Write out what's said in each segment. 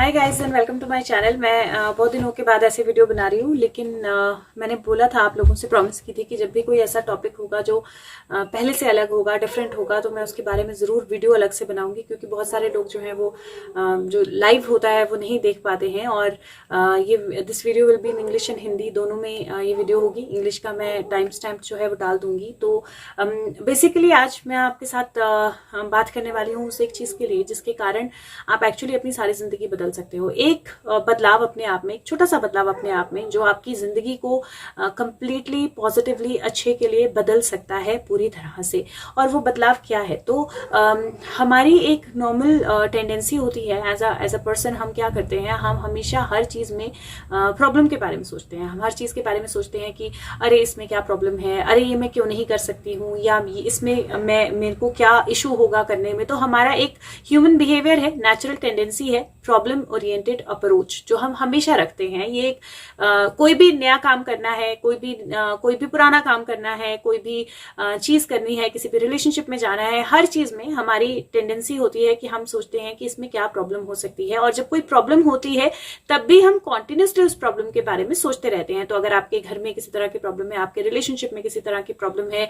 Hi guys and welcome to my channel. मैं बहुत दिनों के बाद ऐसे वीडियो बना रही हूँ, लेकिन मैंने बोला था आप लोगों से, प्रॉमिस की थी कि जब भी कोई ऐसा टॉपिक होगा जो पहले से अलग होगा, डिफरेंट होगा, तो मैं उसके बारे में ज़रूर वीडियो अलग से बनाऊंगी। क्योंकि बहुत सारे लोग जो हैं वो जो लाइव होता है वो नहीं देख पाते हैं। और ये this video will be in English and Hindi, दोनों में ये वीडियो होगी। इंग्लिश का मैं टाइम स्टैम्प जो है वो डाल दूंगी। तो बेसिकली आज मैं आपके साथ बात करने वाली हूँ उस एक चीज़ के लिए जिसके कारण आप एक्चुअली अपनी सारी जिंदगी बदल सकते हो। एक बदलाव अपने आप में, एक छोटा सा बदलाव अपने आप में जो आपकी जिंदगी को कंप्लीटली पॉजिटिवली अच्छे के लिए बदल सकता है पूरी तरह से। और वो बदलाव क्या है? तो हमारी एक नॉर्मल टेंडेंसी होती है एज अ पर्सन। हम क्या करते हैं, हम हमेशा हर चीज में प्रॉब्लम के बारे में सोचते हैं। हम हर चीज के बारे में सोचते हैं कि अरे इसमें क्या प्रॉब्लम है, अरे ये मैं क्यों नहीं कर सकती हूँ, या इसमें मेरे को क्या इशू होगा करने में। तो हमारा एक ह्यूमन बिहेवियर है, नेचुरल टेंडेंसी है, प्रॉब्लम ओरिएंटेड अप्रोच जो हम हमेशा रखते हैं। ये एक कोई भी नया काम करना है, कोई भी पुराना काम करना है, कोई भी चीज करनी है, किसी भी रिलेशनशिप में जाना है, हर चीज में हमारी टेंडेंसी होती है कि हम सोचते हैं कि इसमें क्या प्रॉब्लम हो सकती है। और जब कोई प्रॉब्लम होती है तब भी हम कॉन्टिन्यूसली उस प्रॉब्लम के बारे में सोचते रहते हैं। तो अगर आपके घर में किसी तरह की प्रॉब्लम है, आपके रिलेशनशिप में किसी तरह की प्रॉब्लम है,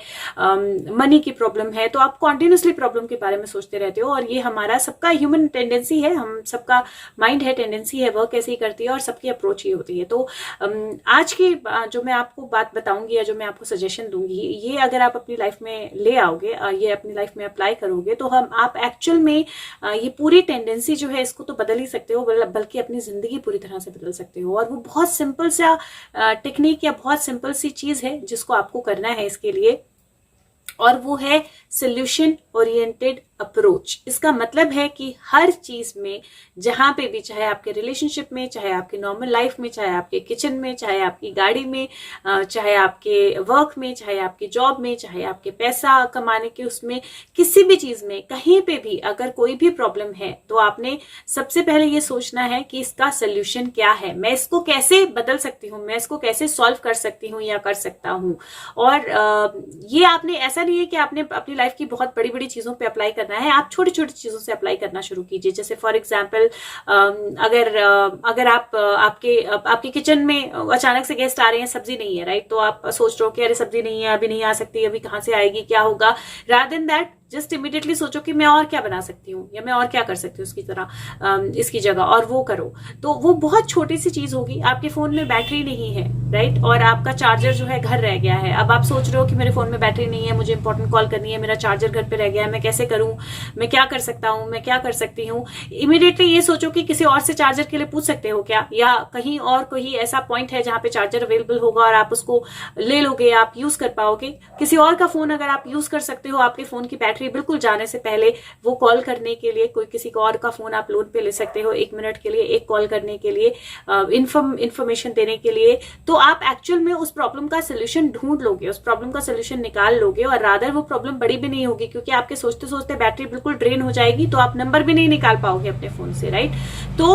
मनी की प्रॉब्लम है, तो आप कॉन्टिन्यूसली प्रॉब्लम के बारे में सोचते रहते हो। और ये हमारा सबका ह्यूमन टेंडेंसी है, हम सबका माइंड है, टेंडेंसी है, वर्क ऐसे ही करती है और सबकी अप्रोच ही होती है। तो आज की जो मैं आपको बात बताऊंगी या जो मैं आपको सजेशन दूंगी, ये अगर आप अपनी लाइफ में ले आओगे, ये अपनी लाइफ में अप्लाई करोगे, तो आप एक्चुअल में ये पूरी टेंडेंसी जो है इसको तो बदल ही सकते हो, बल्कि अपनी जिंदगी पूरी तरह से बदल सकते हो। और वो बहुत सिंपल सा टेक्निक या बहुत सिंपल सी चीज है जिसको आपको करना है इसके लिए, और वो है सोल्यूशन ओरिएंटेड अप्रोच। इसका मतलब है कि हर चीज में, जहां पे भी, चाहे आपके रिलेशनशिप में, चाहे आपके नॉर्मल लाइफ में, चाहे आपके किचन में, चाहे आपकी गाड़ी में, चाहे आपके वर्क में, चाहे आपके जॉब में, चाहे आपके पैसा कमाने के उसमें, किसी भी चीज में, कहीं पे भी अगर कोई भी प्रॉब्लम है तो आपने सबसे पहले ये सोचना है कि इसका सोल्यूशन क्या है, मैं इसको कैसे बदल सकती हूँ, मैं इसको कैसे सॉल्व कर सकती हूँ या कर सकता हूँ। और ये आपने, ऐसा नहीं है कि आपने अपनी लाइफ की बहुत बड़ी बड़ी चीजों पे अप्लाई करना है, आप छोटी छोटी चीजों से अप्लाई करना शुरू कीजिए। जैसे फॉर एग्जांपल, अगर आप आपके किचन में अचानक से गेस्ट आ रहे हैं, सब्जी नहीं है, राइट, तो आप सोच रहे हो कि अरे सब्जी नहीं है, अभी नहीं आ सकती, अभी कहां से आएगी, क्या होगा। Rather than that just immediately सोचो कि मैं और क्या बना सकती हूँ या मैं और क्या कर सकती हूँ उसकी तरह, इसकी जगह, और वो करो। तो वो बहुत छोटी सी चीज होगी। आपके फोन में बैटरी नहीं है, राइट, और आपका चार्जर जो है घर रह गया है। अब आप सोच रहे हो कि मेरे फोन में बैटरी नहीं है, मुझे इंपॉर्टेंट कॉल करनी है, मेरा चार्जर घर पे रह गया है, मैं कैसे करूं, मैं क्या कर सकता हूं, मैं क्या कर सकती हूँ। इमीडिएटली ये सोचो कि किसी और से चार्जर के लिए पूछ सकते हो क्या, या कहीं और कोई ऐसा पॉइंट है जहां पे चार्जर अवेलेबल होगा और आप उसको ले लोगे, आप यूज कर पाओगे। किसी और का फोन अगर आप यूज कर सकते हो, आपके फोन की बैटरी बिल्कुल जाने से पहले वो कॉल करने के लिए कोई किसी और का फोन आप लोन पे ले सकते हो 1 मिनट के लिए, एक कॉल करने के लिए, इंफॉर्मेशन देने के लिए। तो आप एक्चुअल में उस प्रॉब्लम का सोल्यूशन ढूंढ लोगे, उस प्रॉब्लम का सोल्यूशन निकाल लोगे। और रादर वो प्रॉब्लम बड़ी भी नहीं होगी, क्योंकि आपके सोचते सोचते बैटरी बिल्कुल ड्रेन हो जाएगी, तो आप नंबर भी नहीं निकाल पाओगे अपने फोन से, राइट। तो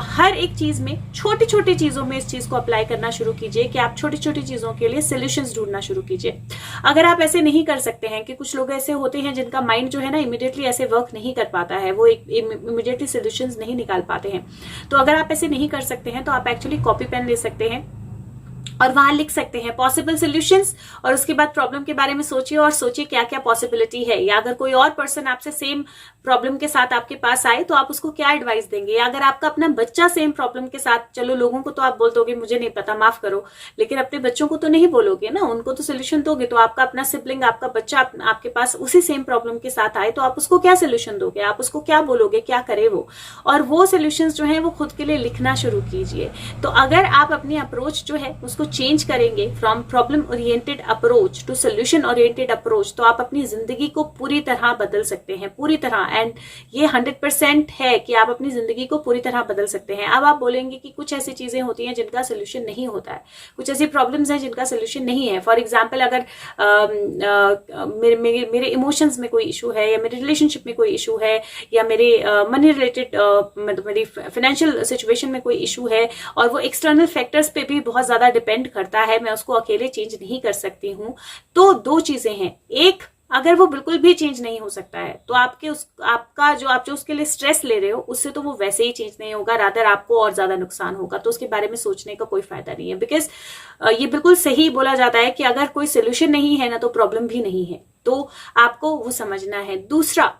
हर एक चीज में, छोटी छोटी चीजों में इस चीज को अप्लाई करना शुरू कीजिए कि आप छोटी छोटी चीजों के लिए सोल्यूशंस ढूंढना शुरू कीजिए। अगर आप ऐसे नहीं कर सकते हैं, कि कुछ लोग ऐसे होते हैं जिनका माइंड जो है ना इमीडिएटली ऐसे वर्क नहीं कर पाता है, वो इमीडिएटली सोल्यूशंस नहीं निकाल पाते हैं, तो अगर आप ऐसे नहीं कर सकते हैं तो आप एक्चुअली कॉपी पेन ले सकते हैं और वहां लिख सकते हैं पॉसिबल सॉल्यूशंस, और उसके बाद प्रॉब्लम के बारे में सोचिए और सोचिए क्या क्या पॉसिबिलिटी है। या अगर कोई और पर्सन आपसे सेम प्रॉब्लम के साथ आपके पास आए तो आप उसको क्या एडवाइस देंगे। या अगर आपका अपना बच्चा सेम प्रॉब्लम के साथ, चलो लोगों को तो आप बोल दोगे मुझे नहीं पता, माफ करो, लेकिन अपने बच्चों को तो नहीं बोलोगे ना, उनको तो सोल्यूशन दोगे। तो आपका अपना सिबलिंग, आपका बच्चा आपके पास उसी सेम प्रॉब्लम के साथ आए तो आप उसको क्या सोल्यूशन दोगे, आप उसको क्या बोलोगे, क्या करे वो। और वो सोल्यूशन जो है वो खुद के लिए लिखना शुरू कीजिए। तो अगर आप अपनी अप्रोच जो है उसको चेंज करेंगे from problem oriented approach to solution oriented approach, तो आप अपनी जिंदगी को पूरी तरह बदल सकते हैं, पूरी तरह। एंड ये 100% है कि आप अपनी जिंदगी को पूरी तरह बदल सकते हैं। अब आप बोलेंगे कि कुछ ऐसी चीजें होती हैं जिनका सोल्यूशन नहीं होता है, कुछ ऐसी प्रॉब्लम्स हैं जिनका सोल्यूशन नहीं है। फॉर एग्जाम्पल, अगर मेरे इमोशंस में कोई इशू है, या मेरे रिलेशनशिप में कोई इशू है, या मेरे मनी रिलेटेड, मतलब मेरी फाइनेंशियल सिचुएशन में कोई इशू है, और वो एक्सटर्नल फैक्टर्स पे भी बहुत ज्यादा डिपेंड करता है, मैं उसको अकेले चेंज नहीं कर सकती हूँ, तो दो चीजें हैं। एक, अगर वो बिल्कुल भी चेंज नहीं हो सकता है तो आपका जो आप जो उसके लिए स्ट्रेस ले रहे हो उससे तो वो वैसे ही चेंज नहीं होगा, रादर आपको और ज्यादा नुकसान होगा। तो उसके बारे में सोचने का कोई फायदा नहीं है, बिकॉज ये बिल्कुल सही बोला जाता है कि अगर कोई सोल्यूशन नहीं है ना तो प्रॉब्लम भी नहीं है। तो आपको वो समझना है। दूसरा,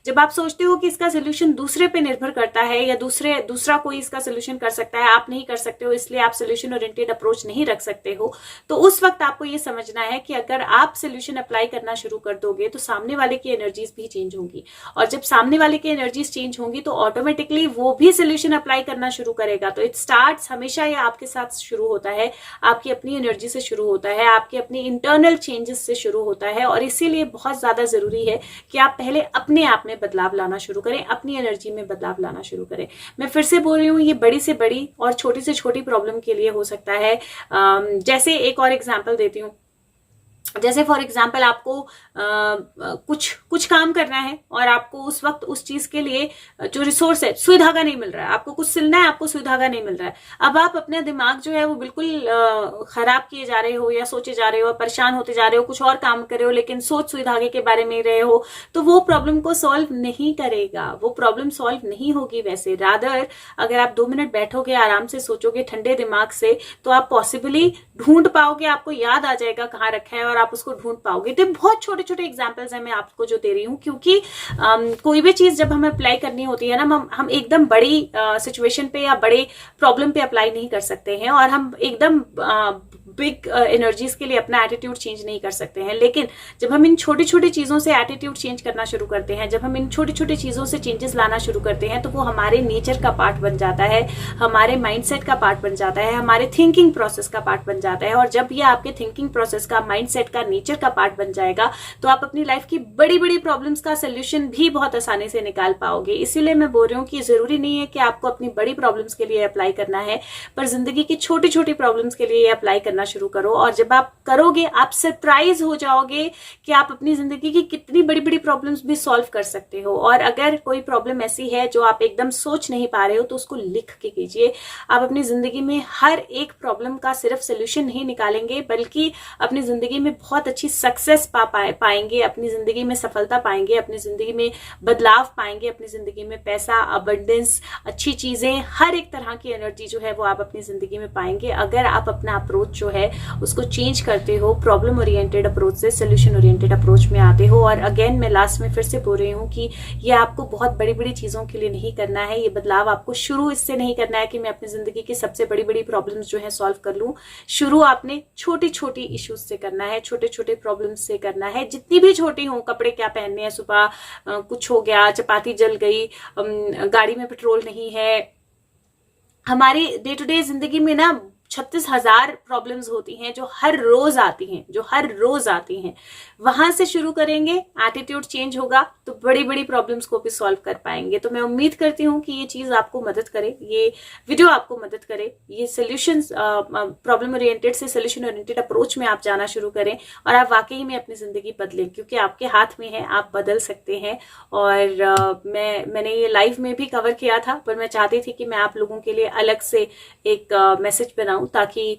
जब आप सोचते हो कि इसका सोल्यूशन दूसरे पे निर्भर करता है या दूसरा कोई इसका सोल्यूशन कर सकता है, आप नहीं कर सकते हो, इसलिए आप सोल्यूशन ओरिएंटेड अप्रोच नहीं रख सकते हो, तो उस वक्त आपको ये समझना है कि अगर आप सोल्यूशन अप्लाई करना शुरू कर दोगे तो सामने वाले की एनर्जीज भी चेंज होंगी, और जब सामने वाले की एनर्जीज चेंज होंगी तो ऑटोमेटिकली वो भी सोल्यूशन अप्लाई करना शुरू करेगा। तो इट स्टार्ट्स, हमेशा ये आपके साथ शुरू होता है, आपकी अपनी एनर्जी से शुरू होता है, आपके अपनी इंटरनल चेंजेस से शुरू होता है। और इसीलिए बहुत ज्यादा जरूरी है कि आप पहले अपने आप में बदलाव लाना शुरू करें, अपनी एनर्जी में बदलाव लाना शुरू करें। मैं फिर से बोल रही हूँ, ये बड़ी से बड़ी और छोटी से छोटी प्रॉब्लम के लिए हो सकता है। जैसे एक और एग्जांपल देती हूँ, जैसे फॉर एग्जाम्पल आपको कुछ काम करना है और आपको उस वक्त उस चीज के लिए जो रिसोर्स है, सुई धागा नहीं मिल रहा है, आपको कुछ सिलना है, आपको सुई धागा नहीं मिल रहा है। अब आप अपना दिमाग जो है वो बिल्कुल खराब किए जा रहे हो या सोचे जा रहे हो, परेशान होते जा रहे हो, कुछ और काम कर रहे हो लेकिन सोच सुई धागे के बारे में रहे हो, तो वो प्रॉब्लम को सॉल्व नहीं करेगा, वो प्रॉब्लम सॉल्व नहीं होगी। वैसे रादर अगर आप 2 मिनट बैठोगे, आराम से सोचोगे ठंडे दिमाग से, तो आप पॉसिबली ढूंढ पाओगे, आपको याद आ जाएगा कहाँ रखा है और आप उसको ढूंढ पाओगे। तो बहुत छोटे छोटे एग्जांपल्स हैं मैं आपको जो दे रही हूँ, क्योंकि कोई भी चीज जब हमें अप्लाई करनी होती है ना, हम एकदम बड़ी सिचुएशन पे या बड़े प्रॉब्लम पे अप्लाई नहीं कर सकते हैं, और हम एकदम बिग एनर्जीज के लिए अपना एटीट्यूड चेंज नहीं कर सकते हैं। लेकिन जब हम इन छोटी छोटी चीजों से एटीट्यूड चेंज करना शुरू करते हैं, जब हम इन छोटी छोटी चीजों से चेंजेस लाना शुरू करते हैं, तो वो हमारे नेचर का पार्ट बन जाता है, हमारे माइंडसेट का पार्ट बन जाता है, हमारे थिंकिंग प्रोसेस का पार्ट बन जाता है। और जब ये आपके थिंकिंग प्रोसेस का, माइंडसेट का, नेचर का पार्ट बन जाएगा, तो आप अपनी लाइफ की बड़ी बड़ी प्रॉब्लम्स का सोल्यूशन भी बहुत आसानी से निकाल पाओगे। इसीलिए मैं बोल रही हूँ कि जरूरी नहीं है कि आपको अपनी बड़ी प्रॉब्लम्स के लिए अप्लाई करना है, पर जिंदगी की छोटी छोटी प्रॉब्लम्स के लिए अप्लाई करना शुरू करो। और जब आप करोगे, आप सरप्राइज हो जाओगे कि आप अपनी जिंदगी की कितनी बड़ी बड़ी प्रॉब्लम्स भी सॉल्व कर सकते हो। और अगर कोई प्रॉब्लम ऐसी है जो आप एकदम सोच नहीं पा रहे हो, तो उसको लिख के कीजिए। आप अपनी जिंदगी में हर एक प्रॉब्लम का सिर्फ सोल्यूशन नहीं निकालेंगे, बल्कि अपनी जिंदगी में बहुत अच्छी सक्सेस पाएंगे, अपनी जिंदगी में सफलता पाएंगे, अपनी जिंदगी में बदलाव पाएंगे, अपनी जिंदगी में पैसा, अबंडेंस, अच्छी चीजें, हर एक तरह की एनर्जी जो है वो आप अपनी जिंदगी में पाएंगे, अगर आप अपना अप्रोच जो है उसको चेंज करते हो, प्रॉब्लम ओरिएंटेड अप्रोच से सोल्यूशन ओरिएंटेड अप्रोच में आते हो। और अगेन मैं लास्ट में फिर से बोल रही हूँ कि ये आपको बहुत बड़ी बड़ी चीजों के लिए नहीं करना है, ये बदलाव आपको शुरू इससे नहीं करना है कि मैं अपनी जिंदगी की सबसे बड़ी बड़ी प्रॉब्लम्स जो है सॉल्व कर लूं। शुरू आपने छोटी छोटी इश्यूज से करना है, छोटे छोटे प्रॉब्लम्स से करना है, जितनी भी छोटी हो। कपड़े क्या पहनने हैं, सुबह कुछ हो गया, चपाती जल गई, गाड़ी में पेट्रोल नहीं है। हमारी डे टू डे जिंदगी में ना 36,000 प्रॉब्लम्स होती हैं जो हर रोज आती हैं, वहां से शुरू करेंगे, एटीट्यूड चेंज होगा तो बड़ी बड़ी प्रॉब्लम्स को भी सॉल्व कर पाएंगे। तो मैं उम्मीद करती हूँ कि ये चीज आपको मदद करे, ये वीडियो आपको मदद करे, ये सोल्यूशंस, प्रॉब्लम ओरिएंटेड से सोल्यूशन ओरिएंटेड अप्रोच में आप जाना शुरू करें और आप वाकई में अपनी जिंदगी बदलें, क्योंकि आपके हाथ में है, आप बदल सकते हैं। और मैंने ये लाइव में भी कवर किया था, पर मैं चाहती थी कि मैं आप लोगों के लिए अलग से एक मैसेज बनाऊं, ताकि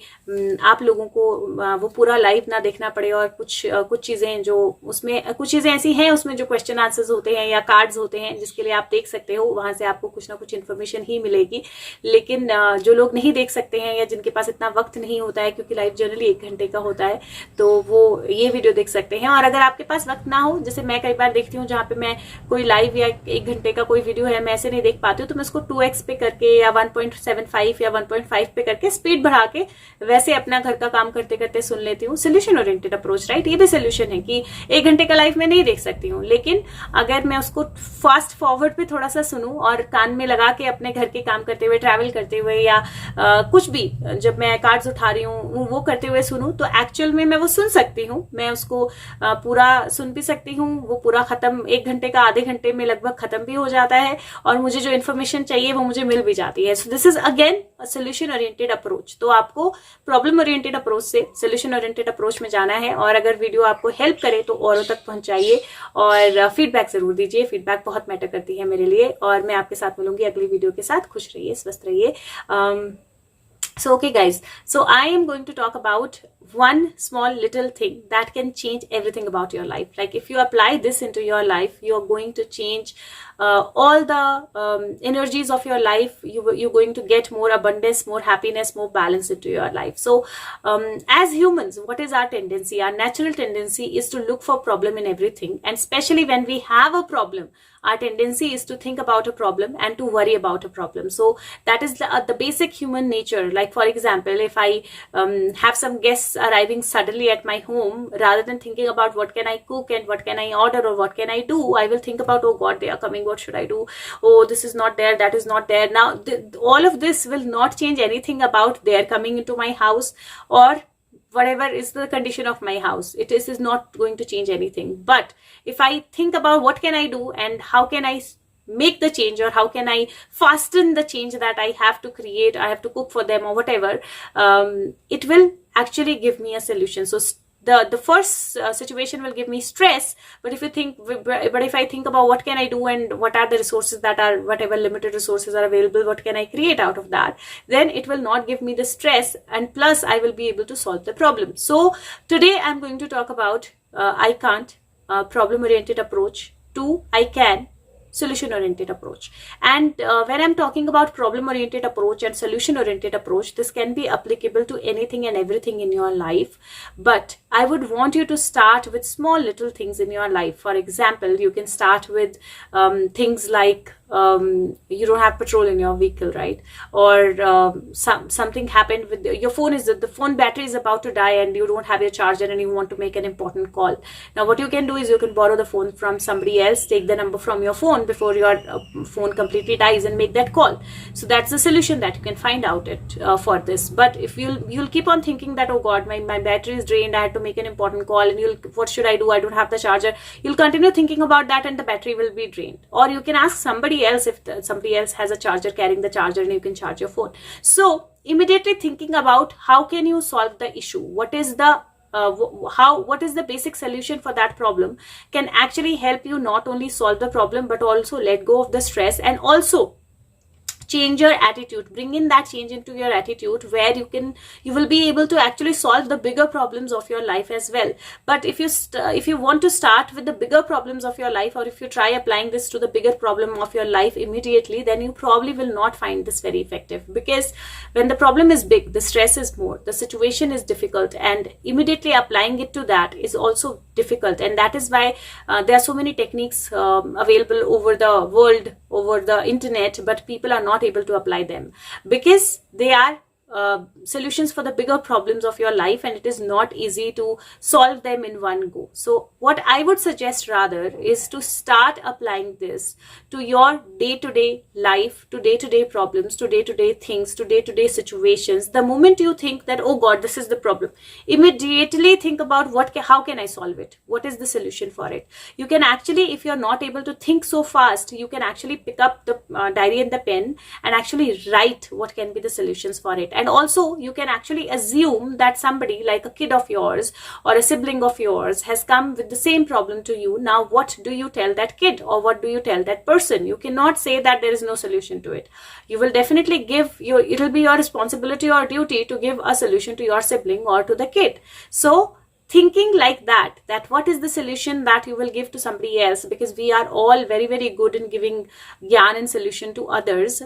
आप लोगों को वो पूरा लाइव ना देखना पड़े। और कुछ चीजें जो उसमें, कुछ चीजें ऐसी हैं उसमें जो क्वेश्चन आंसर्स होते हैं या कार्ड्स होते हैं, जिसके लिए आप देख सकते हो, वहां से आपको कुछ ना कुछ इन्फॉर्मेशन ही मिलेगी। लेकिन जो लोग नहीं देख सकते हैं या जिनके पास इतना वक्त नहीं होता है, क्योंकि लाइव जनरली 1 घंटे का होता है, तो वो ये वीडियो देख सकते हैं। और अगर आपके पास वक्त ना हो, जैसे मैं कई बार देखती हूँ जहाँ पे मैं कोई लाइव या 1 घंटे का कोई वीडियो है, मैं ऐसे नहीं देख पाती हूँ, तो मैं उसको 2x पे करके या 1.75 या 1.5 पे करके स्पीड बढ़ा के वैसे अपना घर का काम करते करते सुन लेती हूँ। सोल्यूशन ओरिएंटेड अप्रोच, राइट, ये भी सोल्यूशन है कि 1 घंटे का लाइव में नहीं देख सकती हूँ, लेकिन अगर मैं उसको फास्ट फॉरवर्ड पे थोड़ा सा सुनूं और कान में लगा के अपने घर के काम करते हुए, ट्रैवल करते हुए, या कुछ भी जब मैं कार्ड्स उठा रही हूँ वो करते हुए सुनूं, तो एक्चुअल में मैं वो सुन सकती हूँ, मैं उसको पूरा सुन भी सकती हूँ। वो पूरा खत्म 1 घंटे का आधे घंटे में लगभग खत्म भी हो जाता है, और मुझे जो इन्फॉर्मेशन चाहिए वो मुझे मिल भी जाती है। So this is again solution oriented approach. तो आपको प्रॉब्लम ओरिएंटेड अप्रोच से सोल्यूशन ओरिएंटेड अप्रोच में जाना है। और अगर वीडियो आपको हेल्प करे तो औरों तक पहुंचाइए और फीडबैक जरूर दीजिए, फीडबैक बहुत मैटर करती है मेरे लिए। और मैं आपके साथ मिलूंगी अगली वीडियो के साथ। खुश रहिए, स्वस्थ रहिए। So, okay, guys, so I am going to talk about one small little thing that can change everything about your life. Like, if you apply this into your life, you're going to change all the energies of your life. You're going to get more abundance, more happiness, more balance into your life. So, as humans, what is our tendency? Our natural tendency is to look for problem in everything, and especially when we have a problem, our tendency is to think about a problem and to worry about a problem. So that is the basic human nature. Like, for example, if I have some guests arriving suddenly at my home, rather than thinking about what can I cook and what can I order or what can I do, I will think about, oh God, they are coming, what should I do? Oh, this is not there, that is not there. Now all of this will not change anything about their coming into my house, or whatever is the condition of my house. It is not going to change anything. But if I think about what can I do and how can I make the change, or how can I fasten the change that I have to create, I have to cook for them or whatever, it will actually give me a solution. So the first situation will give me stress, but if I think about what can I do and what are the resources that are, whatever limited resources are available, what can I create out of that, then it will not give me the stress, and plus I will be able to solve the problem. So today I'm going to talk about I can't, problem oriented approach to I can, solution oriented approach. And when I'm talking about problem oriented approach and solution oriented approach, this can be applicable to anything and everything in your life, but I would want you to start with small little things in your life. For example, you can start with things like you don't have petrol in your vehicle, right? Or something happened with your phone, is the phone battery is about to die and you don't have your charger and you want to make an important call. Now what you can do is you can borrow the phone from somebody else, take the number from your phone before your phone completely dies and make that call. So that's the solution that you can find out it for this. But if you'll keep on thinking that, oh God, my battery is drained, I had to make an important call, and what should I do, I don't have the charger, you'll continue thinking about that and the battery will be drained. Or you can ask somebody else if somebody else has a charger, carrying the charger, and you can charge your phone. So immediately thinking about how can you solve the issue, what is the basic solution for that problem, can actually help you not only solve the problem but also let go of the stress, and also change your attitude, bring in that change into your attitude, where you will be able to actually solve the bigger problems of your life as well. But if you want to start with the bigger problems of your life, or if you try applying this to the bigger problem of your life immediately, then you probably will not find this very effective, because when the problem is big, the stress is more, the situation is difficult, and immediately applying it to that is also difficult. And that is why there are so many techniques available over the world, over the internet, but people are not able to apply them, because they are solutions for the bigger problems of your life, and it is not easy to solve them in one go. So what I would suggest rather is to start applying this to your day-to-day life, to day-to-day problems, to day-to-day things, to day-to-day situations. The moment you think that, oh God, this is the problem, immediately think about how can I solve it, what is the solution for it. You can actually, if you're not able to think so fast, you can actually pick up the diary and the pen and actually write what can be the solutions for it. And also you can actually assume that somebody like a kid of yours or a sibling of yours has come with the same problem to you. Now what do you tell that kid, or what do you tell that person? You cannot say that there is no solution to it. You will definitely it will be your responsibility or duty to give a solution to your sibling or to the kid. So thinking like that what is the solution that you will give to somebody else, because we are all very, very good in giving gyan and solution to others.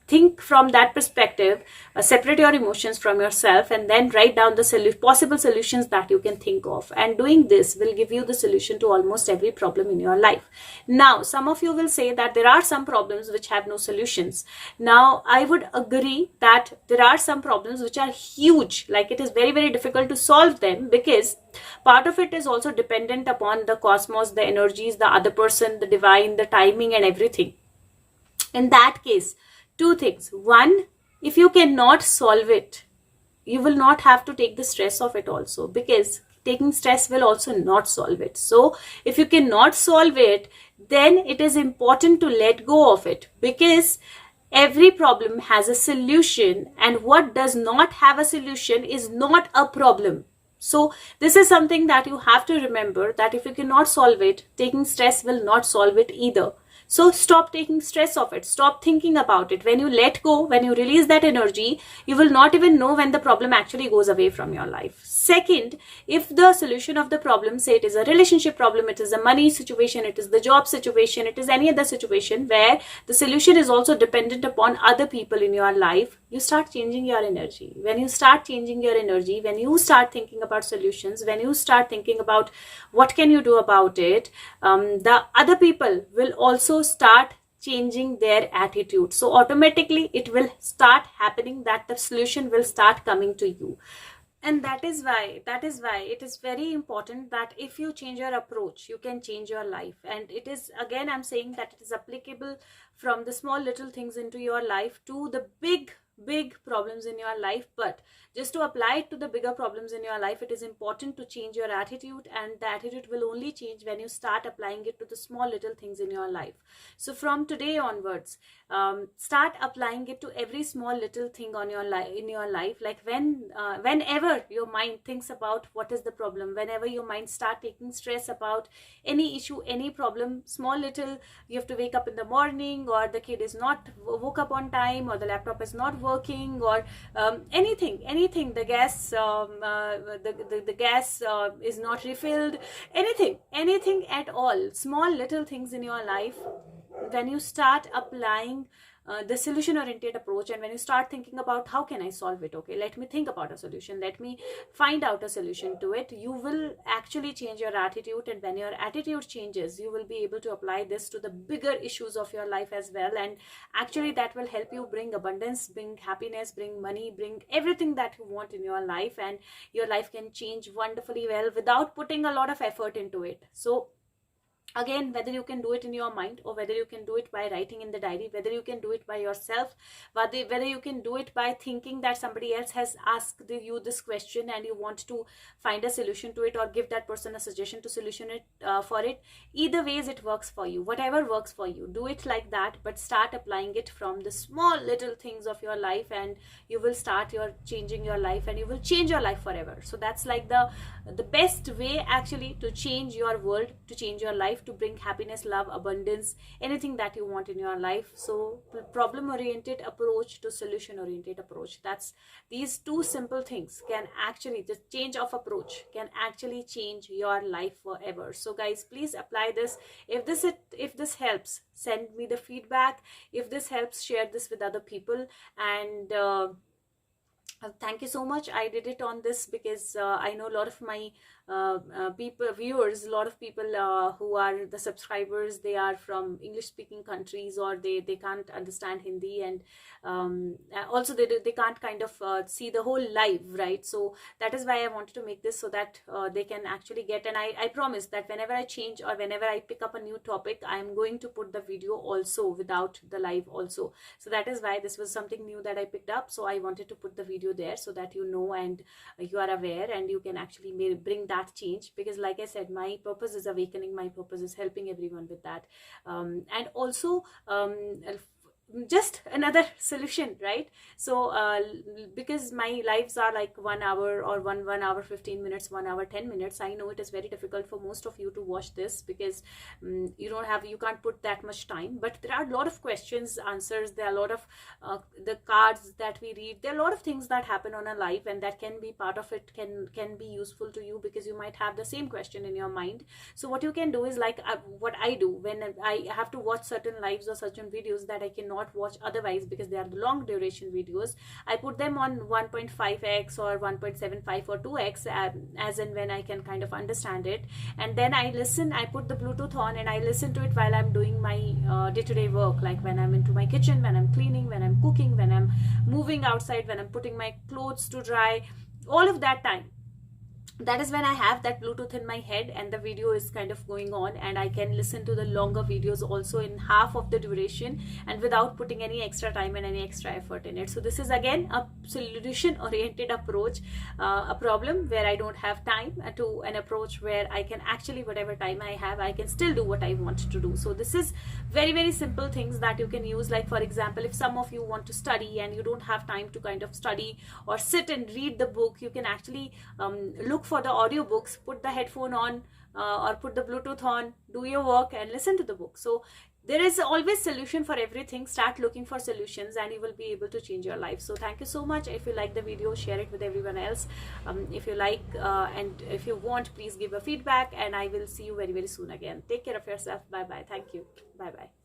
Think from that perspective, separate your emotions from yourself, and then write down the possible solutions that you can think of. And doing this will give you the solution to almost every problem in your life. Now, some of you will say that there are some problems which have no solutions. Now, I would agree that there are some problems which are huge, like it is very, very difficult to solve them, because part of it is also dependent upon the cosmos, the energies, the other person, the divine, the timing and everything. In that case, two things. One, if you cannot solve it, you will not have to take the stress of it also, because taking stress will also not solve it. So if you cannot solve it, then it is important to let go of it, because every problem has a solution, and what does not have a solution is not a problem. So this is something that you have to remember, that if you cannot solve it, taking stress will not solve it either. So stop taking stress of it. Stop thinking about it. When you let go, when you release that energy, you will not even know when the problem actually goes away from your life. Second, if the solution of the problem, say it is a relationship problem, it is a money situation, it is the job situation, it is any other situation where the solution is also dependent upon other people in your life, you start changing your energy. When you start changing your energy, when you start thinking about solutions, when you start thinking about what can you do about it, the other people will also start changing their attitude. So automatically it will start happening that the solution will start coming to you. And that is why it is very important that if you change your approach, you can change your life. And it is, again, I'm saying that it is applicable from the small little things into your life to the big problems in your life. But just to apply it to the bigger problems in your life, it is important to change your attitude, and the attitude will only change when you start applying it to the small little things in your life. So from today onwards, start applying it to every small little thing on your life, in your life. Like whenever your mind thinks about what is the problem, whenever your mind start taking stress about any issue, any problem, small little, you have to wake up in the morning, or the kid is not woke up on time, or the laptop is not working, or anything, the gas the gas is not refilled, anything at all, small little things in your life, when you start applying the solution oriented approach, and when you start thinking about how can I solve it, okay, let me think about a solution, let me find out a solution to it, you will actually change your attitude. And when your attitude changes, you will be able to apply this to the bigger issues of your life as well. And actually that will help you bring abundance, bring happiness, bring money, bring everything that you want in your life, and your life can change wonderfully well without putting a lot of effort into it. So again, whether you can do it in your mind, or whether you can do it by writing in the diary, whether you can do it by yourself, whether you can do it by thinking that somebody else has asked you this question and you want to find a solution to it, or give that person a suggestion to solution it for it, either ways it works for you. Whatever works for you, do it like that, but start applying it from the small little things of your life, and you will start changing your life, and you will change your life forever. So that's like the best way actually to change your world, to change your life, to bring happiness, love, abundance, anything that you want in your life. So problem oriented approach to solution oriented approach, that's these two simple things can actually, the change of approach can actually change your life forever. So guys, please apply this. If this helps, send me the feedback. If this helps, share this with other people. And thank you so much. I did it on this because I know a lot of my viewers, a lot of people who are the subscribers, they are from English speaking countries, or they can't understand Hindi, and also they can't kind of see the whole live, right? So that is why I wanted to make this, so that they can actually get. And I promise that whenever I change, or whenever I pick up a new topic, I am going to put the video also without the live also. So that is why this was something new that I picked up, so I wanted to put the video there so that you know, and you are aware, and you can actually bring that change. Because like I said, my purpose is awakening, my purpose is helping everyone with that, and also just another solution, right? So because my lives are like 1 hour, or 1 hour 15 minutes, 1 hour 10 minutes, I know it is very difficult for most of you to watch this, because you can't put that much time. But there are a lot of questions, answers, there are a lot of the cards that we read, there are a lot of things that happen on a live, and that can be part of it, can be useful to you, because you might have the same question in your mind. So what you can do is, like what I do when I have to watch certain lives or certain videos that I cannot watch otherwise, because they are the long duration videos, I put them on 1.5x or 1.75 or 2x, as and when I can kind of understand it. And then I put the Bluetooth on, and I listen to it while I'm doing my day-to-day work, like when I'm into my kitchen, when I'm cleaning, when I'm cooking, when I'm moving outside, when I'm putting my clothes to dry, all of that time. That is when I have that Bluetooth in my head, and the video is kind of going on, and I can listen to the longer videos also in half of the duration, and without putting any extra time and any extra effort in it. So this is again a solution oriented approach, a problem where I don't have time, to an approach where I can actually, whatever time I have, I can still do what I want to do. So this is very simple things that you can use. Like for example, if some of you want to study and you don't have time to kind of study or sit and read the book, you can actually look for the audiobooks, put the headphone on, or put the Bluetooth on, do your work and listen to the book. So there is always solution for everything. Start looking for solutions and you will be able to change your life. So thank you so much. If you like the video, share it with everyone else. If you like and if you want, please give a feedback, and I will see you very, very soon again. Take care of yourself. Bye bye. Thank you. Bye bye.